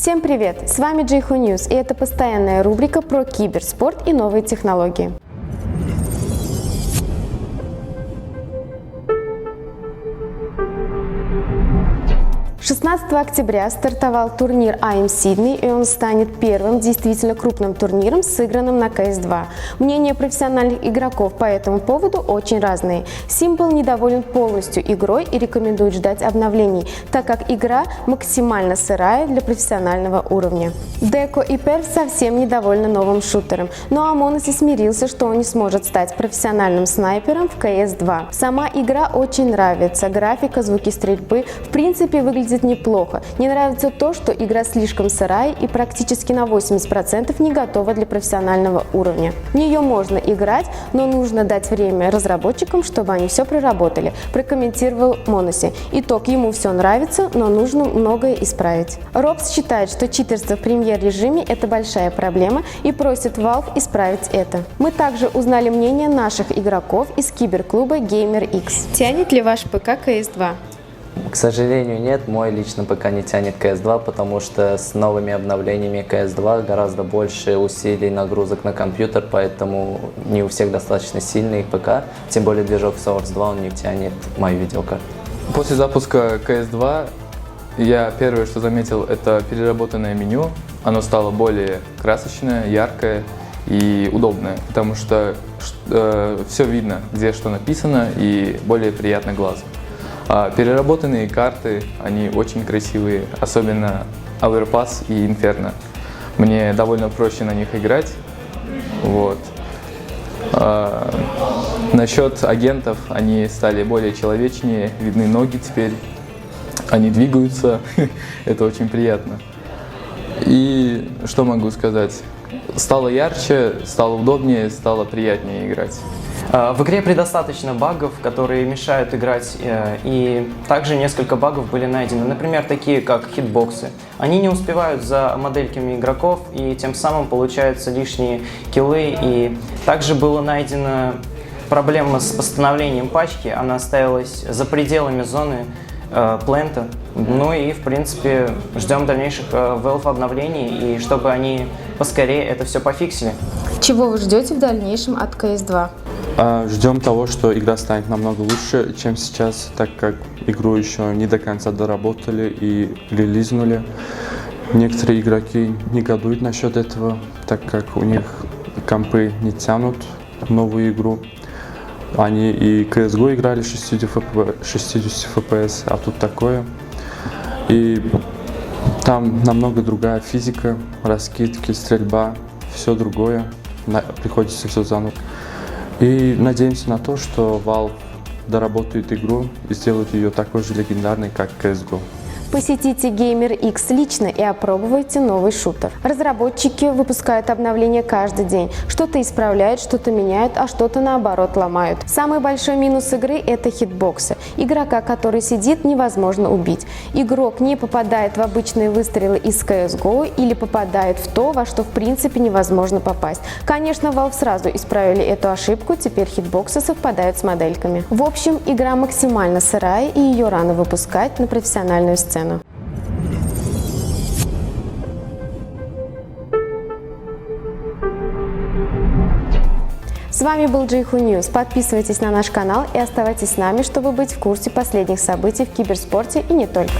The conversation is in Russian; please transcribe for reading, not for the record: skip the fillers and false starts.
Всем привет! С вами Jihu News, и это постоянная рубрика про киберспорт и новые технологии. 16 октября стартовал турнир IM Sydney, и он станет первым действительно крупным турниром, сыгранным на CS2. Мнения профессиональных игроков по этому поводу очень разные. Simple недоволен полностью игрой и рекомендует ждать обновлений, так как игра максимально сырая для профессионального уровня. Deco и Perf совсем недовольны новым шутером, но Amonas смирился, что он не сможет стать профессиональным снайпером в CS2. Сама игра очень нравится, графика, звуки стрельбы в принципе выглядит неплохо. Не нравится то, что игра слишком сырая и практически на 80% не готова для профессионального уровня. В нее можно играть, но нужно дать время разработчикам, чтобы они все проработали, прокомментировал Моноси. Итог: ему все нравится, но нужно многое исправить. Робс считает, что читерство в премьер-режиме – это большая проблема и просит Valve исправить это. Мы также узнали мнение наших игроков из киберклуба GamerX. Тянет ли ваш ПК CS2? К сожалению, нет, мой лично ПК не тянет CS2, потому что с новыми обновлениями CS2 гораздо больше усилий, нагрузок на компьютер, поэтому не у всех достаточно сильный ПК, тем более движок Source 2 он не тянет мою видеокарту. После запуска CS2 я первое, что заметил, это переработанное меню. Оно стало более красочное, яркое и удобное, потому что все видно, где что написано, и более приятно глазу. Переработанные карты, они очень красивые, особенно Overpass и Inferno. Мне довольно проще на них играть. Вот. Насчет агентов, они стали более человечнее, видны ноги теперь, они двигаются, это очень приятно. И что могу сказать? Стало ярче, стало удобнее, стало приятнее играть. В игре предостаточно багов, которые мешают играть, и также несколько багов были найдены, например, такие как хитбоксы. Они не успевают за модельками игроков, и тем самым получаются лишние киллы. И также была найдена проблема с восстановлением пачки, она оставилась за пределами зоны плента. Ну и, в принципе, ждем дальнейших Valve обновлений, и чтобы они поскорее это все пофиксили. Чего вы ждете в дальнейшем от CS2? Ждем того, что игра станет намного лучше, чем сейчас, так как игру еще не до конца доработали и релизнули. Некоторые игроки негодуют насчет этого, так как у них компы не тянут новую игру. Они и CSGO играли 60 FPS, а тут такое. И там намного другая физика, раскидки, стрельба, все другое. Приходится все заново. И надеемся на то, что Valve доработает игру и сделает ее такой же легендарной, как CSGO. Посетите GamerX лично и опробуйте новый шутер. Разработчики выпускают обновления каждый день. Что-то исправляют, что-то меняют, а что-то наоборот ломают. Самый большой минус игры – это хитбоксы. Игрока, который сидит, невозможно убить. Игрок не попадает в обычные выстрелы из CSGO или попадает в то, во что в принципе невозможно попасть. Конечно, Valve сразу исправили эту ошибку, теперь хитбоксы совпадают с модельками. В общем, игра максимально сырая, и ее рано выпускать на профессиональную сцену. С вами был Jihu News. Подписывайтесь на наш канал и оставайтесь с нами, чтобы быть в курсе последних событий в киберспорте и не только.